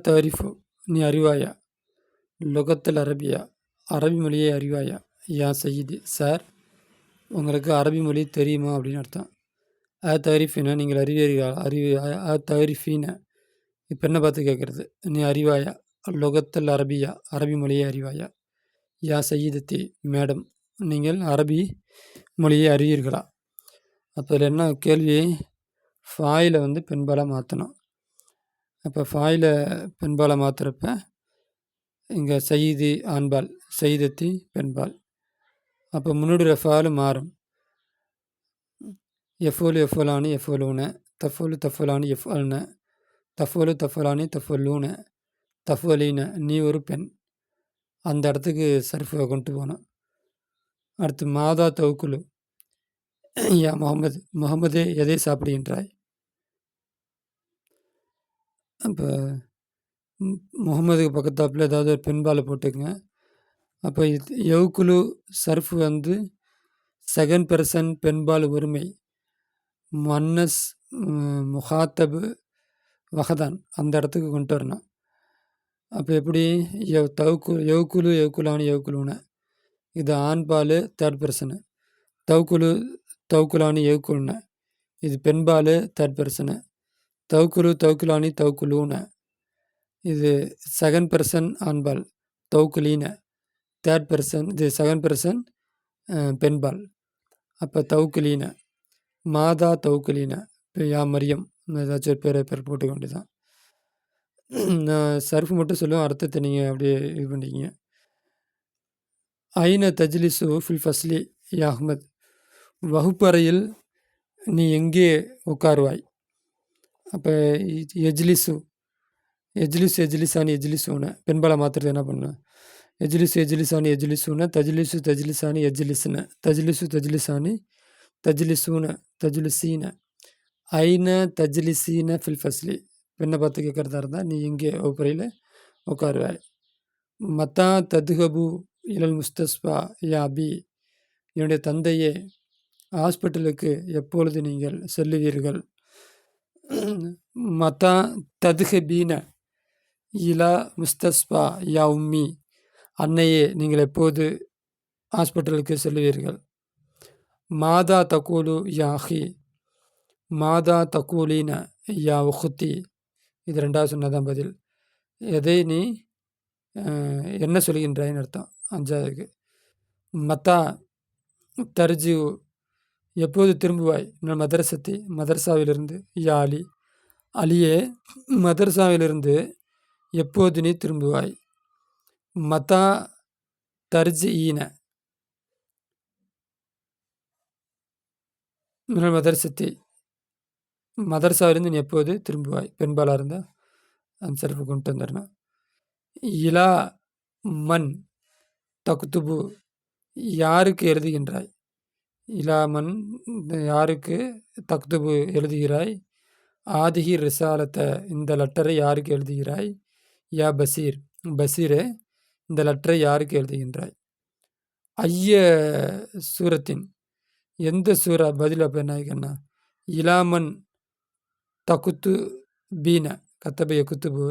தரிஃபு நீ அறிவாயா, லுகத்தல் அரபியா அரபி மொழியை அறிவாயா, யா சையீதி சார் உங்களுக்கு அரபி மொழி தெரியுமா அப்படின்னு அர்த்தம். தரிஃபின நீங்கள் அறிவீர்களா, தரிஃபீன இப்போ என்ன பார்த்து கேட்குறது, நீ அறிவாயா, லுகத்தல் அரபியா அரபி மொழியை அறிவாயா, யா சையீதத்தி மேடம் நீங்கள் அரபி மொழியை அறிவீர்களா. அப்போ இதில் என்ன கேள்வி, ஃபாயில பெண்பாலாக மாற்றணும். அப்போ ஃபாயில பெண்பாலாக மாற்றுறப்ப இங்கே சையீதி ஆண்பால், சையீதத்தி பெண்பால். அப்போ முன்னுடைய ஃபாலு மாறும். எஃபோலு எஃபோலானி எஃபோலூன, தஃபோலு தஃபோலானி எஃப்அல்ன, தஃபோலு தஃபோலானி தஃபோலூன, தஃபோலீன நீ ஒரு பெண். அந்த இடத்துக்கு சர்ஃபை கொண்டு போகணும். அடுத்து மாதா தவுக்குலு, யா முகமது முகமதே எதை சாப்பிடுகின்றாய். அப்போ முகமதுக்கு பக்கத்தாப்பில் ஏதாவது ஒரு பெண்பாலை போட்டுக்குங்க. அப்போ யவுக்குலு சர்ஃபு செகண்ட் பர்சன் பெண்பால் ஒருமை, மன்னஸ் முகாத்தபு வகதான் அந்த இடத்துக்கு கொண்டு வரணும். அப்போ எப்படி யவுக்குலு யவுக்குலானி யவுக்குலூன இது ஆண்பால் தேர்ட் பர்சனு, தவுக்குலு தவுக்குலானி யவுக்குல்ன இது பெண்பால் தேர்ட் பர்சனு, தவுக்குலு தவுக்குலானி தவுக்குலூன இது செகண்ட் பர்சன் ஆண்பால், தவுக்குலீன தேர்ட் பர்சன் இது செகண்ட் பர்சன் பெண்பால். அப்போ தவுக்குலீன மாதா தவுக்குலீன, இப்போ யா மரியம் ஏதாச்சும் ஒரு பேர் போட்டுக்க வேண்டியதான். நான் சர்ஃப் மட்டும் சொல்லுவேன், அர்த்தத்தை நீங்கள் அப்படியே இது பண்ணிக்கிங்க. ஐன தஜ்லிசு ஃபில் ஃபஸ்லி யா அஹ்மத் வகுப்பறையில் நீ எங்கே உட்காருவாய். அப்போ எஜ்லிசு எஜ்லிசு எஜ்லிசானி எஜ்லிசூன பெண்பாலை மாற்றுறது என்ன பண்ணணும், எஜ்லிசு எஜ்லிசானி எஜ்லிசூன, தஜ்லிசு தஜ்லிசானி எஜ்லிஸ்ன, தஜ்லிசு தஜ்லிசானி தஜ்லிசூன தஜ்லிசீன, ஐன தஜ்லிசீன ஃபில் ஃபஸ்லி பெண்ணை பார்த்து கேட்குறதா இருந்தால் நீ எங்கே வகுப்பறையில் உட்காருவாய். மத்தா ததுகபு இலல் முஸ்தஸ்பா யா அபி என்னுடைய தந்தையே ஹாஸ்பிட்டலுக்கு எப்பொழுது நீங்கள் செல்லுவீர்கள். மத்தா ததுகபீன இலா முஸ்தஸ்பா யா உம்மி அன்னையே நீங்கள் எப்போது ஹாஸ்பிட்டலுக்கு செல்லுவீர்கள். மாதா தக்கூலு யா அஹி மாதா தக்கூலீன யா உஹுத்தி இது ரெண்டாவது சொன்னதான் பதில். எதை நீ என்ன சொல்கின்றாயின்னு அர்த்தம். அஞ்சாவதுக்கு மத்தா தர்ஜி எப்போது திரும்புவாய், நான் மதரசத்தி மதரசாவிலிருந்து, யா அலி அலியே மதரசாவிலிருந்து எப்போது நீ திரும்புவாய். மத்தா தர்ஜி ஈன மதரசத்தி மதரசாவிலிருந்து நீ எப்போது திரும்புவாய் பெண்பாலாக இருந்தால் அந்த சிறப்பு கொண்டு வந்துடணும். இலா மன் தகுத்துபு யாருக்கு எழுதுகின்றாய், இலாமன் யாருக்கு தக்துபு எழுதுகிறாய், ஆதிஹி ரிசாலத்தை இந்த லெட்டரை யாருக்கு எழுதுகிறாய், யா பசீர் பசீரே இந்த லெட்டரை யாருக்கு எழுதுகின்றாய். ஐய சூரத்தின் எந்த சூரா பதில். அப்போ என்ன ஆகிக்கண்ணா, இலாமன் தகுத்து பீன கத்தபைய குத்துபு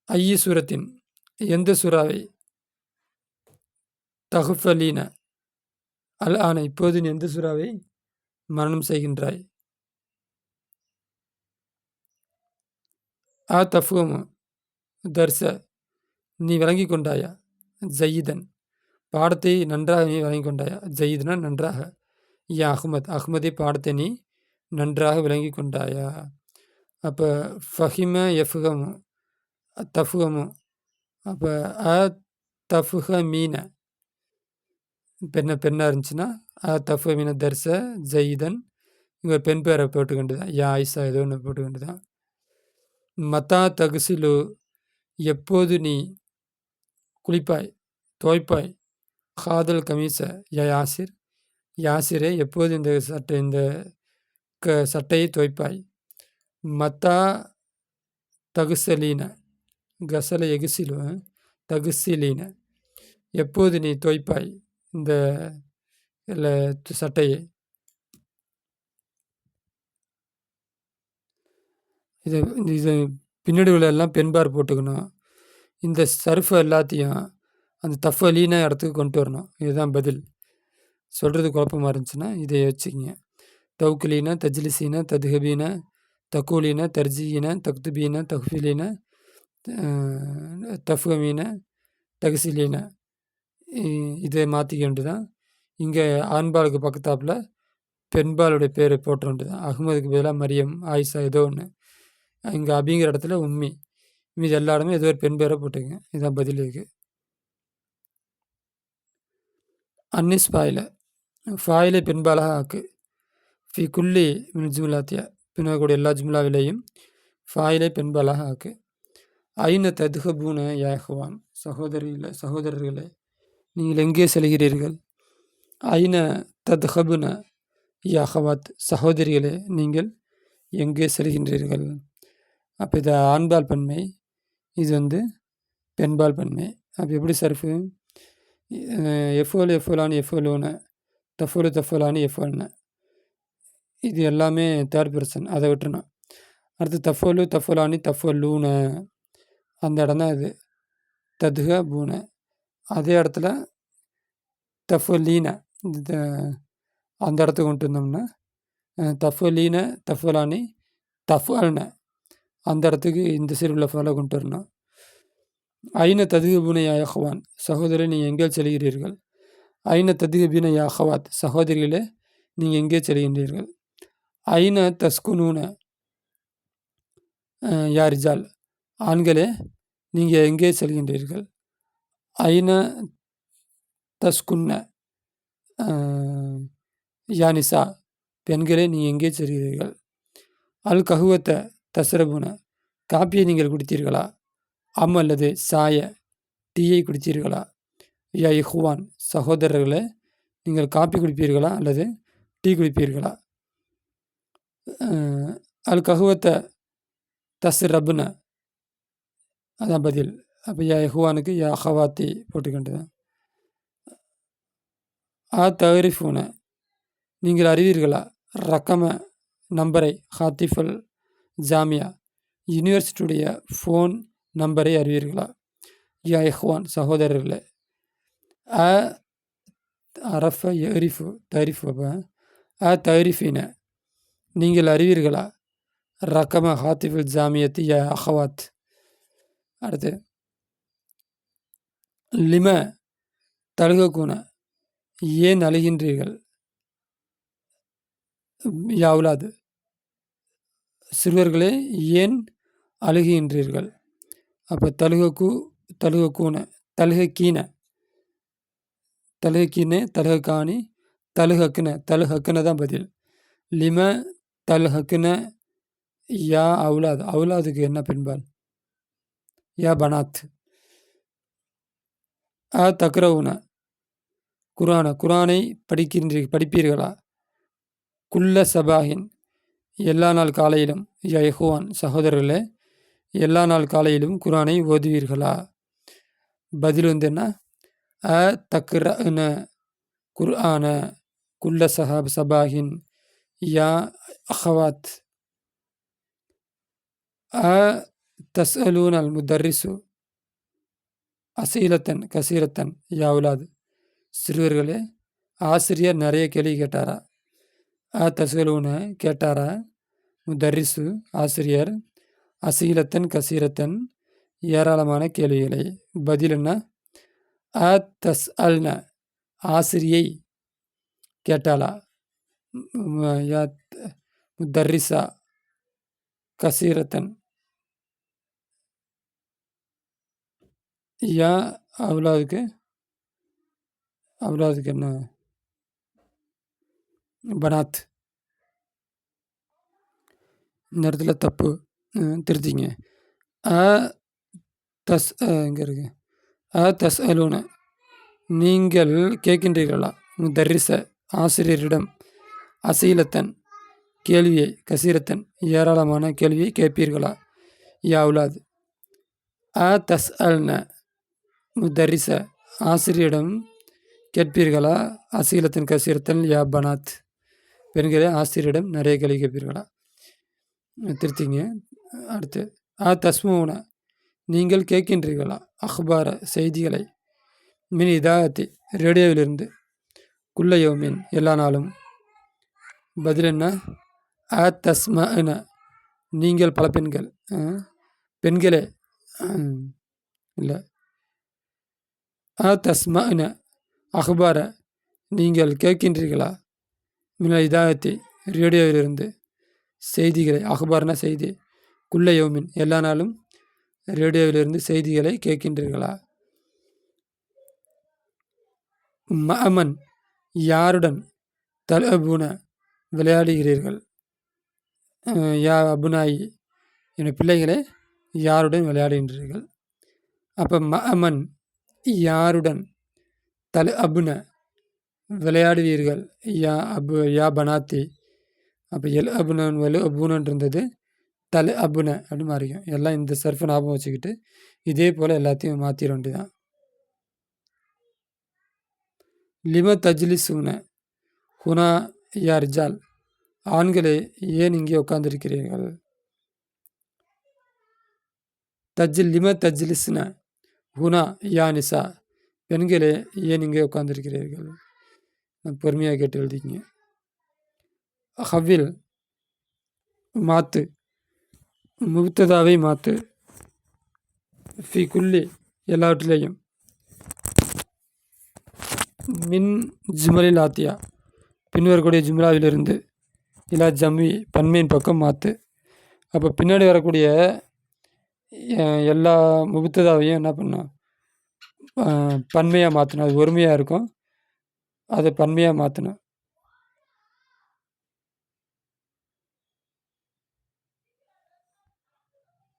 ஐய சூரத்தின் எந்த சூறாவை, தகுஃபலீன அல் ஆன இப்போது நீ எந்த சூறாவை மரணம் செய்கின்றாய். தஃபுமு தர்ச நீ விளங்கி கொண்டாயா, ஜயீதன் பாடத்தை நன்றாக நீ விளங்கி கொண்டாயா, ஜயீதனா நன்றாக, யா அஹ்மத் அஹ்மதி பாடத்தை நீ நன்றாக விளங்கி கொண்டாயா. அப்போ ஃபஹிம எஃப்ஹமு தஃபுகமு, அப்போ தஃபுக மீன பெண்ணாக இருந்துச்சுன்னா தஃபுக மீன தர்ச ஜயீதன் இங்கே பெண் பேரை போட்டுக்க வேண்டியதான், யா ஐசா ஏதோ ஒன்று போட்டுக்க வேண்டியதான். மத்தா தகுசிலு எப்போது நீ குளிப்பாய் துவைப்பாய், ஹாதல் கமீச யா யாசிர் யாசிரே எப்போது இந்த சட்டையை துவைப்பாய். மத்தா தகுசலீன கசல எகுசிலு தகுசிலீன எப்போது நீ துவைப்பாய் இந்த இல்லை சட்டையை. இது இது பின்னாடி உள்ள எல்லாம் பென்பார் போட்டுக்கணும். இந்த சர்ஃப் எல்லாத்தையும் அந்த தஃபலீன இடத்துக்கு கொண்டு வரணும். இதுதான் பதில். சொல்கிறது குழப்பமா இருந்துச்சுன்னா இதை வச்சுக்கிங்க. தௌக்குலீன, தஜ்லிசீன, தத்ஹபீன, தக்கூலீன, தர்ஜீன, தக்துபீன, தஹ்ஃபிலீன, தஃப்ஹமீன, தகசிலீன. இதை மாற்றிக்க வேண்டியதான். இங்கே ஆண்பாலுக்கு பக்கத்தாப்பில் பெண்பாலுடைய பேரை போட்ட வேண்டியதான். அஹ்மதுக்கு பதிலாக மரியம், ஆயிஷா ஏதோ ஒன்று. இங்கே அபிங்கிற இடத்துல உம்மி. மீது எல்லா இடமே ஏதோ ஒரு பெண் பேரை போட்டுங்க. இதுதான் பதில் இருக்குது. அன்னிஸ் ஃபாயிலை பெண்பாலாக ஆக்கு. ஃபி குல்லி மின் ஜும்லாத்தியா, பின்னக்கூடிய எல்லா ஜும்லாவிலையும் ஃபாயிலை பெண்பாலாக ஆக்கு. ஐன தத்ஹபூன யா இஹ்வான், சகோதரர்களே நீங்கள் எங்கே செல்கிறீர்கள். ஐன தத்ஹபுன யா அஹவாத், சகோதரிகளே நீங்கள் எங்கே செல்கின்றீர்கள். அப்போ இது ஆண்பால் பன்மை, இது பெண்பால் பன்மை. அப்போ எப்படி சர்ஃபு? எஃபோல் எஃபோலானு எஃபோலூன, தஃபோலு தஃபோலானு எஃபோல்ன. இது எல்லாமே தேர்ட் பர்சன், அதை விட்டுறணும். அடுத்து தஃபோலு தஃபோலானி தஃபோலூன, அந்த இடம் தான் இது தத்ஹ பூன. அதே இடத்துல தஃபோலீன, அந்த இடத்துக்கு கொண்டு வந்தோம்னா தஃபோலீன தஃபோலானி தஃபால்ன, அந்த இடத்துக்கு இந்த சீருள்ள ஃபாலோ கொண்டு வரணும். ஐன தத்ஹபூன யா இஹ்வான், சகோதரர் நீங்கள் எங்கே செல்கிறீர்கள். ஐன தத்ஹபீன யா அஹவாத், சகோதரிகளே நீங்கள் எங்கே செல்கின்றீர்கள். ஐன தஸ்குனூன யா ரிஜால், ஆண்களே நீங்கள் எங்கே செல்கின்றீர்கள். ஐன தஸ்குன்ன யா நிசா, பெண்களே நீங்கள் எங்கே செல்கிறீர்கள். அல் கஹுவத்தை தஸ்ரபுன, காப்பியை நீங்கள் குடித்தீர்களா. அல்லது சாய, டீயை குடித்தீர்களா. யா இஹ்வான், சகோதரர்களே நீங்கள் காப்பி குடிப்பீர்களா அல்லது டீ குடிப்பீர்களா. அல் கஹுவத்தை தஸ்ரபுன, அதான் பதில். அப்போ யா இஹ்வானுக்கு யா அஹவாத்தி போட்டுக்கின்றதான். தஹரிஃபுன, நீங்கள் அறிவீர்களா. ரக்கம, நம்பரை. ஹாத்திஃபல் ஜாமியா, யூனிவர்சிட்டியுடைய ஃபோன் நம்பரை அறிவீர்களா. யா இஹ்வான், சகோதரர்களே. அரஃப எரிஃபு தரிஃபு, தரிஃபின, நீங்கள் அறிவீர்களா. ரக்கம ஹாத்திஃபுல் ஜாமியத்து யா அஹவாத். அடுத்து லிம தழுகக்கூன, ஏன் அழுகின்றீர்கள். யா உலாது, சிறுவர்களே ஏன் அழுகின்றீர்கள். அப்போ தழுகக்கூன, தழுகக்கீன, தலுஹக்கீனே தலுஹக்கானி தலுஹக்குன தான் பதில். லிம தலுஹக்குன யா அவுலாத், அவுலாதுக்கு என்ன பெண்பால். யா பனாத். தக்ரவுன குரானை படிப்பீர்களா. குல்ல சபாஹின், எல்லா நாள் காலையிலும். யா இஹ்வான், சகோதரர்களே எல்லா நாள் காலையிலும் குரானை ஓதுவீர்களா. பதில் என்ன. தக்ரன குர்ஆன குல்ல சபாஹின் யா அஹவாத். தஸ்அலூன் அல் முதர்ரிசு அசீலத்தன் கசீரத்தன் யா உலாது, சிறுவர்களே ஆசிரியர் நிறைய கேள்வி கேட்டாரா. தஸ்அலூன கேட்டாரா. முதர்ரிசு ஆசிரியர். அசீலத்தன் கசீரத்தன் ஏராளமான கேள்விகளை. பதில் என்ன. தஸ்அல்ன, ஆசிரியை கேட்டாளா. யா முதர்ரிசா கசீரத்தன். யா அவுலாதுக்கு என்ன பனாத். இந்த இடத்துல தப்பு, திருத்திங்க. இங்கே இருக்கு. தஸ்அலூன, நீங்கள் கேட்கின்றீர்களா. முதர்ரிச, ஆசிரியரிடம். அசீலத்தன், கேள்வியை. கசீரத்தன், ஏராளமான கேள்வியை கேட்பீர்களா. யா உலாது. தஸ்அல்ன, முதர்ரிச, ஆசிரியரிடம் கேட்பீர்களா? அசீலத்தின் கசீரத்தன் யா பனாத். பெண்களே ஆசிரியரிடம் நிறைய கேள்வி கேட்பீர்களா? திருத்திங்க. அடுத்து தஸ்மூன நீங்கள் கேட்கின்றீர்களா? அஹ்பார செய்திகளை மின் இதாகத்தி ரேடியோவிலிருந்து குள்ள யோமின் எல்லா நாளும். பதில் என்ன? தஸ்மன நீங்கள் பல பெண்கள் பெண்களே இல்லை தஸ்மன அஹ்பார நீங்கள் கேட்கின்றீர்களா? மின இதாகத்தி ரேடியோவிலிருந்து செய்திகளை. அஹ்பார்னா செய்தி. குள்ள யோமின் எல்லா நாளும் ரேடியோவிலிருந்து செய்திகளை கேட்கின்றீர்களா? மஅமன் யாருடன் தல்அபுன விளையாடுகிறீர்கள்? யா அபுனாயி என் பிள்ளைகளே யாருடன் விளையாடுகின்றீர்கள்? அப்போ மஅமன் யாருடன் தல்அபுன விளையாடுவீர்கள்? யா பனாத்தி. அப்போ எல் அபுனன் வலு அபுனன் இருந்தது தல் அபுன அப்படின்னு மாறிக்கும். எல்லாம் இந்த சர்ஃபை ஞாபகம் வச்சுக்கிட்டு இதே போல் எல்லாத்தையும் மாற்றிட வேண்டியதான். லிம தஜ்லிசூன ஹுனா யா ரிஜால். ஆண்களே ஏன் இங்கே உட்கார்ந்திருக்கிறீர்கள்? லிம தஜ்லிஸ்ன ஹுனா யா நிசா. பெண்களே ஏன் இங்கே உட்கார்ந்திருக்கிறீர்கள்? பொறுமையாக கேட்டு எழுதிக்கிங்க. ஹவில் மாத்து முப்ததாவை மாத்து. ஃபி குல்லி எல்லாவற்றிலேயும். மின் ஜுமலில் ஆத்தியா பின்வரக்கூடிய ஜும்லாவிலிருந்து இலா ஜம்வி பன்மையின் பக்கம் மாற்று. அப்போ பின்னாடி வரக்கூடிய எல்லா முபத்ததாவையும் என்ன பண்ணோம்? பன்மையாக மாற்றணும். அது ஒருமையாக இருக்கும், அதை பன்மையாக மாற்றணும்.